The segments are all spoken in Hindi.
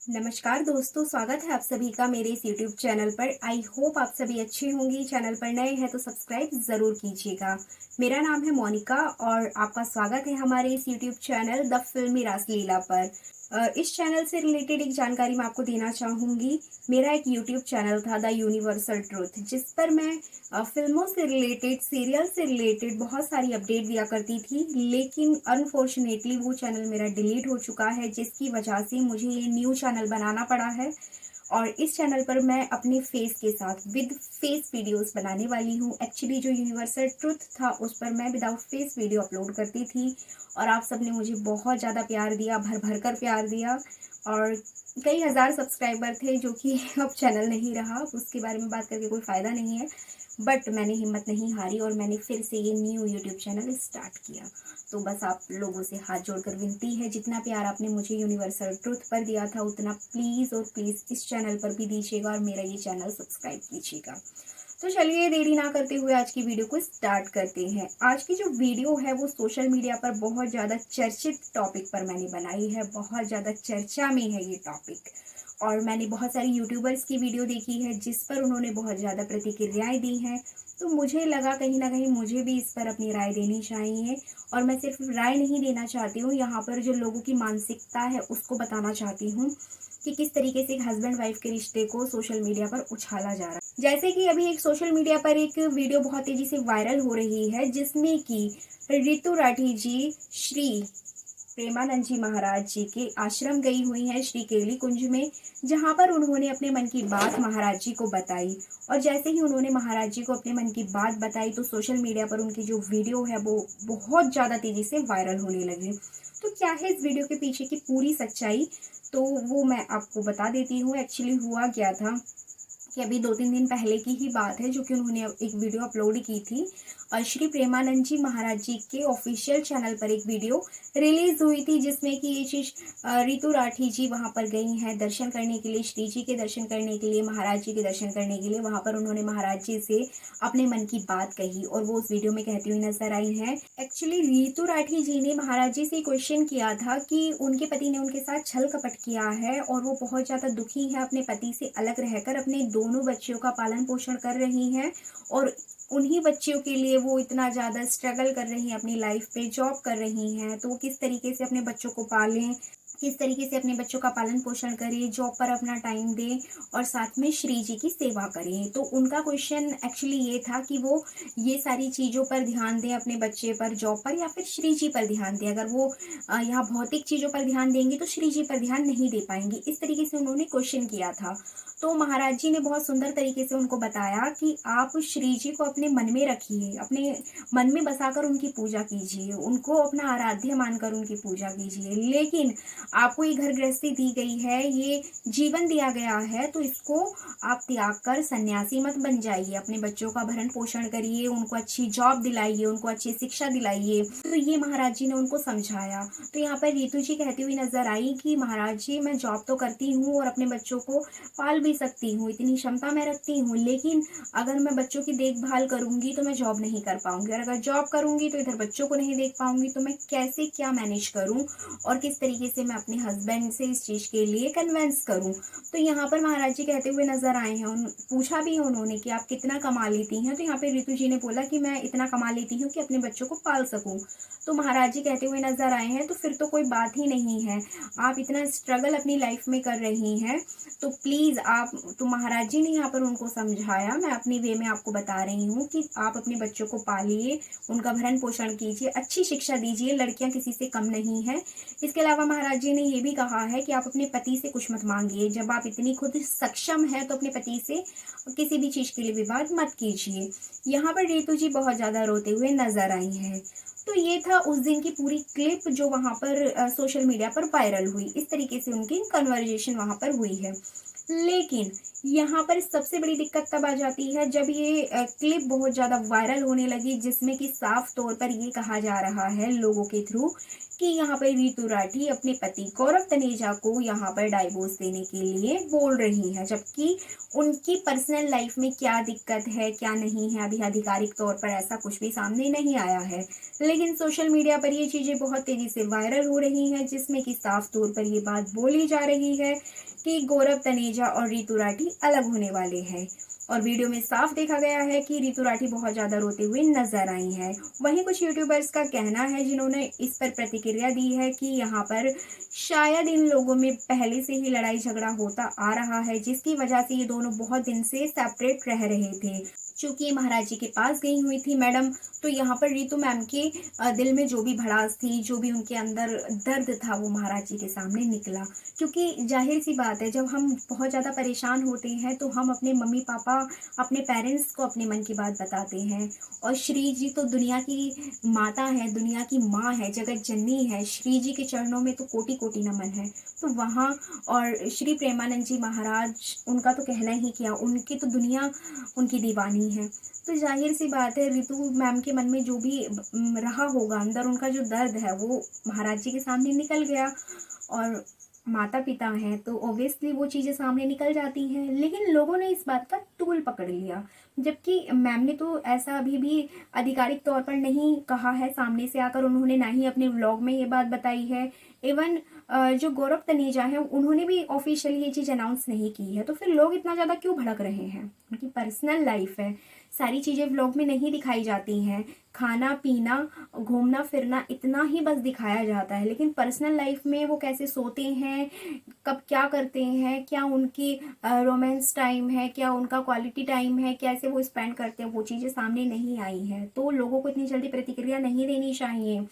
नमस्कार दोस्तों, स्वागत है आप सभी का मेरे इस यूट्यूब चैनल पर। आई होप आप सभी अच्छे होंगे। चैनल पर नए हैं तो सब्सक्राइब ज़रूर कीजिएगा। मेरा नाम है मोनिका और आपका स्वागत है हमारे इस यूट्यूब चैनल द फिल्मी रासलीला पर। इस चैनल से रिलेटेड एक जानकारी मैं आपको देना चाहूँगी। मेरा एक यूट्यूब चैनल था द यूनिवर्सल ट्रुथ, जिस पर मैं फिल्मों से रिलेटेड, सीरियल से रिलेटेड बहुत सारी अपडेट दिया करती थी। लेकिन अनफॉर्चुनेटली वो चैनल मेरा डिलीट हो चुका है, जिसकी वजह से मुझे ये न्यू चैनल बनाना पड़ा है। और इस चैनल पर मैं अपने फेस के साथ विद फेस वीडियोस बनाने वाली हूँ। एक्चुअली जो यूनिवर्सल ट्रुथ था उस पर मैं विदाउट फेस वीडियो अपलोड करती थी और आप सबने मुझे बहुत ज़्यादा प्यार दिया, भर भर कर प्यार दिया। और कई हज़ार सब्सक्राइबर थे जो कि अब चैनल नहीं रहा, उसके बारे में बात करके कोई फ़ायदा नहीं है। बट मैंने हिम्मत नहीं हारी और मैंने फिर से ये न्यू यूट्यूब चैनल स्टार्ट किया। तो बस आप लोगों से हाथ जोड़कर विनती है, जितना प्यार आपने मुझे यूनिवर्सल ट्रुथ पर दिया था उतना प्लीज़ और प्लीज़ इस चैनल पर भी दीजिएगा और मेरा ये चैनल सब्सक्राइब कीजिएगा। तो चलिए देरी ना करते हुए आज की वीडियो को स्टार्ट करते हैं। आज की जो वीडियो है वो सोशल मीडिया पर बहुत ज़्यादा चर्चित टॉपिक पर मैंने बनाई है। बहुत ज़्यादा चर्चा में है ये टॉपिक और मैंने बहुत सारी यूट्यूबर्स की वीडियो देखी है जिस पर उन्होंने बहुत ज़्यादा प्रतिक्रियाएं दी हैं। तो मुझे लगा कहीं ना कहीं मुझे भी इस पर अपनी राय देनी चाहिए। और मैं सिर्फ राय नहीं देना चाहती हूँ, यहाँ पर जो लोगों की मानसिकता है उसको बताना चाहती हूँ कि किस तरीके से एक हस्बैंड वाइफ के रिश्ते को सोशल मीडिया पर उछाला जा रहा है। जैसे कि अभी एक सोशल मीडिया पर एक वीडियो बहुत तेजी से वायरल हो रही है, जिसमें कि ऋतु राठी जी श्री प्रेमानंद जी महाराज जी के आश्रम गई हुई हैं, श्री केली कुंज में, जहां पर उन्होंने अपने मन की बात महाराज जी को बताई। और जैसे ही उन्होंने महाराज जी को अपने मन की बात बताई तो सोशल मीडिया पर उनकी जो वीडियो है वो बहुत ज़्यादा तेजी से वायरल होने लगे। तो क्या है इस वीडियो के पीछे की पूरी सच्चाई, तो वो मैं आपको बता देती हूँ। एक्चुअली हुआ क्या था कि अभी 2-3 दिन पहले की ही बात है, जो कि उन्होंने एक वीडियो अपलोड की थी और श्री प्रेमानंद जी महाराज जी के ऑफिशियल चैनल पर एक वीडियो रिलीज हुई थी, जिसमें कि ये चीज ऋतु राठी जी वहां पर गई हैं दर्शन करने के लिए, श्री जी के दर्शन करने के लिए, महाराज जी के दर्शन करने के लिए। वहां पर उन्होंने महाराज जी से अपने मन की बात कही और वो उस वीडियो में कहती हुई नजर आई हैं। एक्चुअली ऋतु राठी जी ने महाराज जी से क्वेश्चन किया था कि उनके पति ने उनके साथ छल कपट किया है और वो बहुत ज्यादा दुखी है, अपने पति से अलग रहकर अपने दोनों बच्चों का पालन पोषण कर रही हैं और उन्हीं बच्चों के लिए वो इतना ज़्यादा स्ट्रगल कर रही हैं, अपनी लाइफ पे जॉब कर रही हैं। तो वो किस तरीके से अपने बच्चों को पालें, किस तरीके से अपने बच्चों का पालन पोषण करें, जॉब पर अपना टाइम दें और साथ में श्री जी की सेवा करें। तो उनका क्वेश्चन एक्चुअली ये था कि वो ये सारी चीज़ों पर ध्यान दें, अपने बच्चे पर, जॉब पर, या फिर श्री जी पर ध्यान दें। अगर वो यहाँ भौतिक चीज़ों पर ध्यान देंगी तो श्री जी पर ध्यान नहीं दे पाएंगी। इस तरीके से उन्होंने क्वेश्चन किया था। तो महाराज जी ने बहुत सुंदर तरीके से उनको बताया कि आप श्री जी को अपने मन में रखिए, अपने मन में बसाकर उनकी पूजा कीजिए, उनको अपना आराध्य मानकर उनकी पूजा कीजिए। लेकिन आपको ये घर गृहस्थी दी गई है, ये जीवन दिया गया है, तो इसको आप त्याग कर सन्यासी मत बन जाइए। अपने बच्चों का भरण पोषण करिए, उनको अच्छी जॉब दिलाइए, उनको अच्छी शिक्षा दिलाइए। तो ये महाराज जी ने उनको समझाया। तो यहाँ पर रीतु जी कहती हुई नजर आई कि महाराज जी, मैं जॉब तो करती हूँ और अपने बच्चों को पाल भी सकती हूँ, इतनी क्षमता मैं रखती हूँ, लेकिन अगर मैं बच्चों की देखभाल करूंगी तो मैं जॉब नहीं कर पाऊंगी और अगर जॉब करूंगी तो इधर बच्चों को नहीं देख पाऊंगी। तो मैं कैसे क्या मैनेज करूं और किस तरीके से मैं अपने हस्बैंड से इस चीज के लिए कन्विंस करूं। तो यहाँ पर महाराज जी कहते हुए नजर आए हैं। पूछा भी है उन्होंने कि आप कितना कमा लेती हैं, तो यहाँ पे ऋतु जी ने बोला कि मैं इतना कमा लेती हूँ कि अपने बच्चों को पाल सकूं। तो महाराज जी कहते हुए नजर आए हैं, तो फिर तो कोई बात ही नहीं है। आप इतना स्ट्रगल अपनी लाइफ में कर रही हैं तो प्लीज आप, तो महाराज जी ने यहाँ पर उनको समझाया। मैं अपनी वे में आपको बता रही हूँ कि आप अपने बच्चों को पालिए, उनका भरण पोषण कीजिए, अच्छी शिक्षा दीजिए, लड़कियां किसी से कम नहीं है। इसके अलावा महाराज जी ने ये भी कहा है कि आप अपने पति से कुछ मत मांगिए। जब आप इतनी खुद सक्षम है तो अपने पति से किसी भी चीज के लिए विवाद मत कीजिए। यहाँ पर ऋतु जी बहुत ज्यादा रोते हुए नजर आई हैं। तो ये था उस दिन की पूरी क्लिप जो वहां पर सोशल मीडिया पर वायरल हुई। इस तरीके से उनकी कन्वर्जेशन वहां पर हुई है। लेकिन यहाँ पर सबसे बड़ी दिक्कत तब आ जाती है जब ये क्लिप बहुत ज़्यादा वायरल होने लगी, जिसमें कि साफ तौर पर ये कहा जा रहा है लोगों के थ्रू कि यहाँ पर रीतू राठी अपने पति गौरव तनेजा को यहाँ पर डाइवोर्स देने के लिए बोल रही हैं, जबकि उनकी पर्सनल लाइफ में क्या दिक्कत है क्या नहीं है अभी आधिकारिक तौर पर ऐसा कुछ भी सामने नहीं आया है। लेकिन सोशल मीडिया पर ये चीज़ें बहुत तेज़ी से वायरल हो रही हैं, जिसमें कि साफ तौर पर ये बात बोली जा रही है कि गौरव तनेजा और रीतू राठी अलग होने वाले हैं। और वीडियो में साफ देखा गया है कि रीतू राठी बहुत ज़्यादा रोते हुए नजर आई हैं। वहीं कुछ यूट्यूबर्स का कहना है जिन्होंने इस पर प्रतिक्रिया दी है कि यहाँ पर शायद इन लोगों में पहले से ही लड़ाई झगड़ा होता आ रहा है, जिसकी वजह से ये दोनों बहुत दिन से सेपरेट रह रहे थे। चूंकि महाराज जी के पास गई हुई थी मैडम, तो यहाँ पर रीतू मैम के दिल में जो भी भड़ास थी, जो भी उनके अंदर दर्द था, वो महाराज जी के सामने निकला। क्योंकि जाहिर सी बात है, जब हम बहुत ज़्यादा परेशान होते हैं तो हम अपने मम्मी पापा, अपने पेरेंट्स को अपने मन की बात बताते हैं। और श्री जी तो दुनिया की माता है, दुनिया की माँ है, जगत जननी है। श्री जी के चरणों में तो कोटि कोटि नमन है। तो वहाँ और श्री प्रेमानंद जी महाराज, उनका तो कहना ही क्या, उनकी तो दुनिया उनकी दीवानी है। तो जाहिर सी बात है, ऋतु मैम के मन में जो भी रहा होगा अंदर, उनका जो दर्द है वो महाराज जी के सामने निकल गया। और माता पिता हैं तो ऑब्वियसली वो चीज़ें सामने निकल जाती हैं। लेकिन लोगों ने इस बात का टूल पकड़ लिया, जबकि मैम ने तो ऐसा अभी भी आधिकारिक तौर पर नहीं कहा है सामने से आकर। उन्होंने ना ही अपने व्लॉग में ये बात बताई है। इवन जो गौरव तनेजा है उन्होंने भी ऑफिशियली ये चीज़ अनाउंस नहीं की है। तो फिर लोग इतना ज़्यादा क्यों भड़क रहे हैं? उनकी पर्सनल लाइफ है, सारी चीज़ें व्लॉग में नहीं दिखाई जाती हैं। खाना पीना, घूमना फिरना, इतना ही बस दिखाया जाता है। लेकिन पर्सनल लाइफ में वो कैसे सोते हैं, कब क्या करते हैं, क्या उनकी रोमांस टाइम है, क्या उनका क्वालिटी टाइम है, कैसे वो स्पेंड करते हैं, वो चीज़ें सामने नहीं आई हैं। तो लोगों को इतनी जल्दी प्रतिक्रिया नहीं देनी चाहिए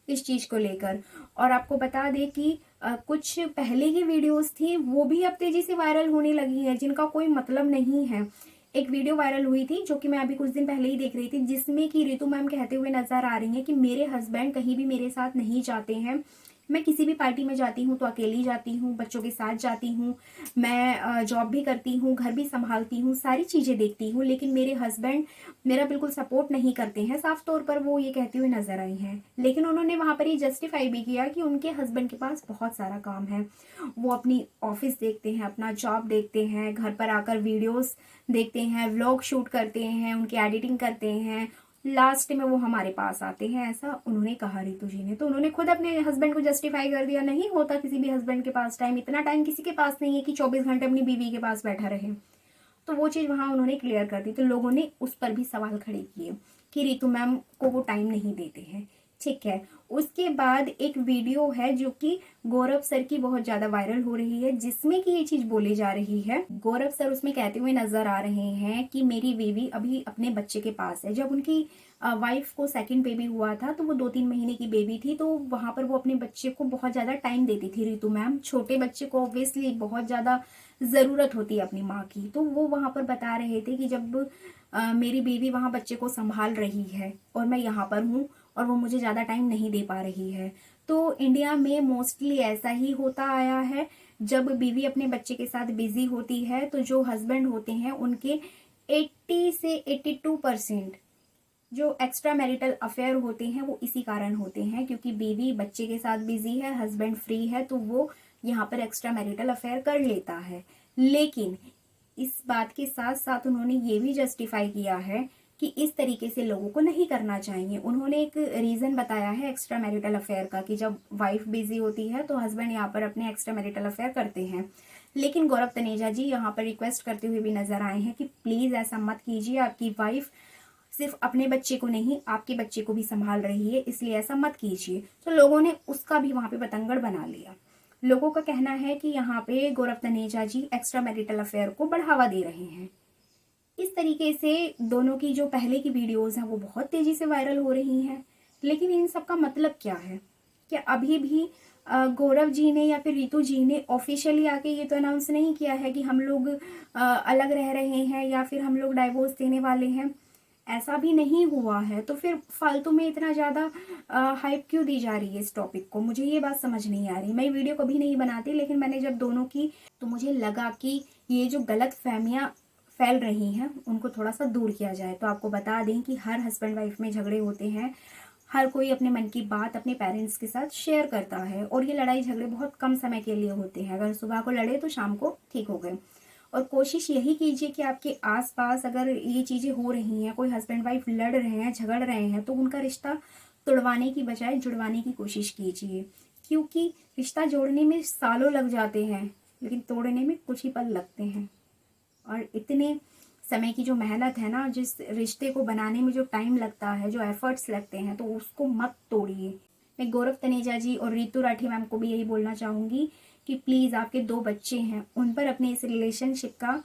इस चीज़ को लेकर। और आपको बता दें कि कुछ पहले की वीडियोस थी, वो भी अब तेजी से वायरल होने लगी है, जिनका कोई मतलब नहीं है। एक वीडियो वायरल हुई थी जो कि मैं अभी कुछ दिन पहले ही देख रही थी, जिसमें कि ऋतु मैम कहते हुए नजर आ रही हैं कि मेरे हस्बैंड कहीं भी मेरे साथ नहीं जाते हैं। मैं किसी भी पार्टी में जाती हूँ तो अकेली जाती हूँ, बच्चों के साथ जाती हूँ, मैं जॉब भी करती हूँ, घर भी संभालती हूँ, सारी चीज़ें देखती हूँ, लेकिन मेरे हस्बैंड मेरा बिल्कुल सपोर्ट नहीं करते हैं। साफ तौर पर वो ये कहती हुई नजर आई हैं। लेकिन उन्होंने वहाँ पर ये जस्टिफाई भी किया कि उनके हस्बैंड के पास बहुत सारा काम है, वो अपनी ऑफिस देखते हैं, अपना जॉब देखते हैं, घर पर आकर वीडियोस देखते हैं, व्लॉग शूट करते हैं, उनकी एडिटिंग करते हैं, लास्ट में वो हमारे पास आते हैं, ऐसा उन्होंने कहा ऋतु जी ने। तो उन्होंने खुद अपने हस्बैंड को जस्टिफाई कर दिया। नहीं होता किसी भी हस्बैंड के पास टाइम, इतना टाइम किसी के पास नहीं है कि 24 घंटे अपनी बीवी के पास बैठा रहे। तो वो चीज़ वहाँ उन्होंने क्लियर कर दी। तो लोगों ने उस पर भी सवाल खड़े किए कि ऋतु मैम को वो टाइम नहीं देते हैं। ठीक है, उसके बाद एक वीडियो है जो कि गौरव सर की बहुत ज़्यादा वायरल हो रही है, जिसमें कि ये चीज़ बोली जा रही है। गौरव सर उसमें कहते हुए नजर आ रहे हैं कि मेरी बीवी अभी अपने बच्चे के पास है। जब उनकी वाइफ को सेकंड बेबी हुआ था तो वो 2-3 महीने की बेबी थी, तो वहाँ पर वो अपने बच्चे को बहुत ज़्यादा टाइम देती थी ऋतु मैम। छोटे बच्चे को ऑब्वियसली बहुत ज़्यादा ज़रूरत होती है अपनी माँ की। तो वो वहाँ पर बता रहे थे कि जब मेरी बीवी वहाँ बच्चे को संभाल रही है और मैं यहाँ पर हूँ और वो मुझे ज़्यादा टाइम नहीं दे पा रही है। तो इंडिया में मोस्टली ऐसा ही होता आया है, जब बीवी अपने बच्चे के साथ बिजी होती है तो जो हस्बैंड होते हैं उनके 80 से 82% जो एक्स्ट्रा मैरिटल अफेयर होते हैं वो इसी कारण होते हैं, क्योंकि बीवी बच्चे के साथ बिजी है, हस्बैंड फ्री है, तो वो यहाँ पर एक्स्ट्रा मैरिटल अफेयर कर लेता है। लेकिन इस बात के साथ साथ उन्होंने ये भी जस्टिफाई किया है कि इस तरीके से लोगों को नहीं करना चाहिए। उन्होंने एक रीज़न बताया है एक्स्ट्रा मैरिटल अफेयर का, कि जब वाइफ बिजी होती है तो हस्बैंड यहाँ पर अपने एक्स्ट्रा मैरिटल अफेयर करते हैं। लेकिन गौरव तनेजा जी यहाँ पर रिक्वेस्ट करते हुए भी नजर आए हैं कि प्लीज़ ऐसा मत कीजिए, आपकी वाइफ सिर्फ अपने बच्चे को नहीं आपके बच्चे को भी संभाल रही है, इसलिए ऐसा मत कीजिए। तो लोगों ने उसका भी वहाँ पे बतंगड़ बना लिया। लोगों का कहना है कि यहाँ पे गौरव तनेजा जी एक्स्ट्रा मैरिटल अफेयर को बढ़ावा दे रहे हैं। इस तरीके से दोनों की जो पहले की वीडियोस हैं वो बहुत तेजी से वायरल हो रही हैं। लेकिन इन सब का मतलब क्या है? क्या अभी भी गौरव जी ने या फिर रीतू जी ने ऑफिशियली आके ये तो अनाउंस नहीं किया है कि हम लोग अलग रह रहे हैं या फिर हम लोग डाइवोर्स देने वाले हैं? ऐसा भी नहीं हुआ है। तो फिर फालतू में इतना ज़्यादा हाइप क्यों दी जा रही है इस टॉपिक को? मुझे ये बात समझ नहीं आ रही। मैं वीडियो कभी नहीं बनाती, लेकिन मैंने जब दोनों की तो मुझे लगा कि ये जो गलत फहमियाँ फैल रही हैं उनको थोड़ा सा दूर किया जाए। तो आपको बता दें कि हर हस्बैंड वाइफ में झगड़े होते हैं, हर कोई अपने मन की बात अपने पेरेंट्स के साथ शेयर करता है, और ये लड़ाई झगड़े बहुत कम समय के लिए होते हैं। अगर सुबह को लड़े तो शाम को ठीक हो गए। और कोशिश यही कीजिए कि आपके आसपास अगर ये चीज़ें हो रही हैं, कोई हस्बैंड वाइफ लड़ रहे हैं, झगड़ रहे हैं, तो उनका रिश्ता तुड़वाने की बजाय जुड़वाने की कोशिश कीजिए, क्योंकि रिश्ता जोड़ने में सालों लग जाते हैं लेकिन तोड़ने में कुछ ही पल लगते हैं। और इतने समय की जो मेहनत है ना, जिस रिश्ते को बनाने में जो टाइम लगता है, जो एफर्ट्स लगते हैं, तो उसको मत तोड़िए। मैं गौरव तनेजा जी और रितु राठी मैम को भी यही बोलना चाहूँगी कि प्लीज़, आपके 2 बच्चे हैं, उन पर अपने इस रिलेशनशिप का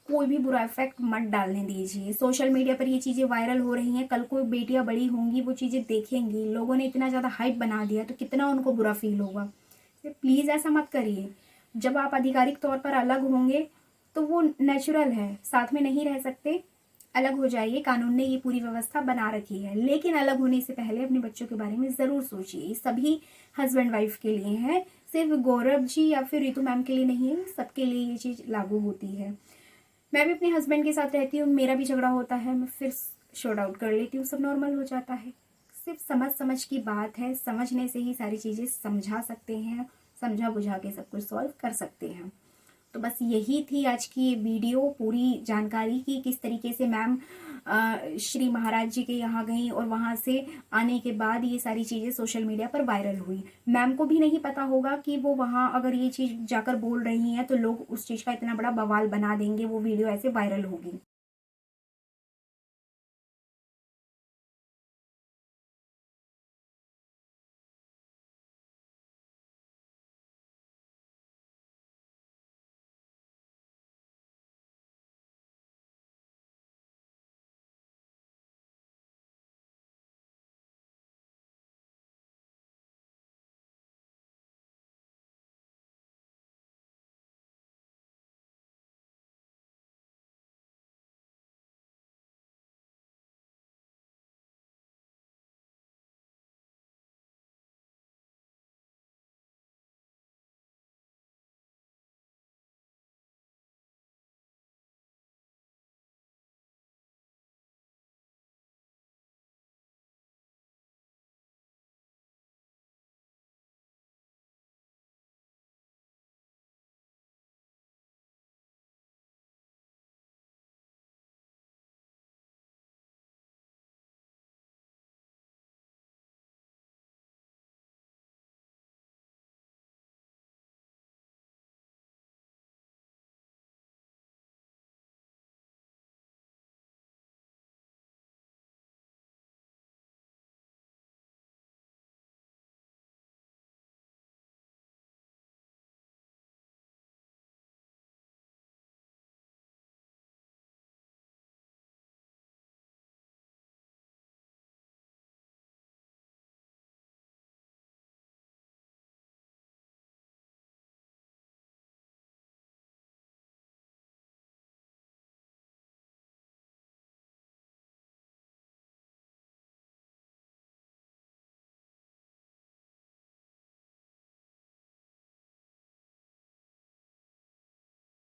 कोई भी बुरा इफेक्ट मत डालने दीजिए। सोशल मीडिया पर ये चीज़ें वायरल हो रही हैं, कल को बेटियां बड़ी होंगी, वो चीज़ें देखेंगी, लोगों ने इतना ज़्यादा हाइप बना दिया तो कितना उनको बुरा फील होगा। तो प्लीज़ ऐसा मत करिए। जब आप आधिकारिक तौर पर अलग होंगे तो वो नेचुरल है, साथ में नहीं रह सकते, अलग हो जाइए, कानून ने ये पूरी व्यवस्था बना रखी है। लेकिन अलग होने से पहले अपने बच्चों के बारे में ज़रूर सोचिए। सभी हस्बैंड वाइफ के लिए है, सिर्फ गौरव जी या फिर रितु मैम के लिए नहीं है, सबके लिए ये चीज़ लागू होती है। मैं भी अपने हस्बैंड के साथ रहती हूँ, मेरा भी झगड़ा होता है, मैं फिर शॉर्ट आउट कर लेती हूँ, सब नॉर्मल हो जाता है। सिर्फ समझ समझ की बात है, समझने से ही सारी चीज़ें समझा सकते हैं, समझा बुझा के सब कुछ सॉल्व कर सकते हैं। तो बस यही थी आज की ये वीडियो, पूरी जानकारी की किस तरीके से मैम श्री महाराज जी के यहाँ गई और वहाँ से आने के बाद ये सारी चीज़ें सोशल मीडिया पर वायरल हुई। मैम को भी नहीं पता होगा कि वो वहाँ अगर ये चीज़ जाकर बोल रही हैं तो लोग उस चीज़ का इतना बड़ा बवाल बना देंगे, वो वीडियो ऐसे वायरल होगी।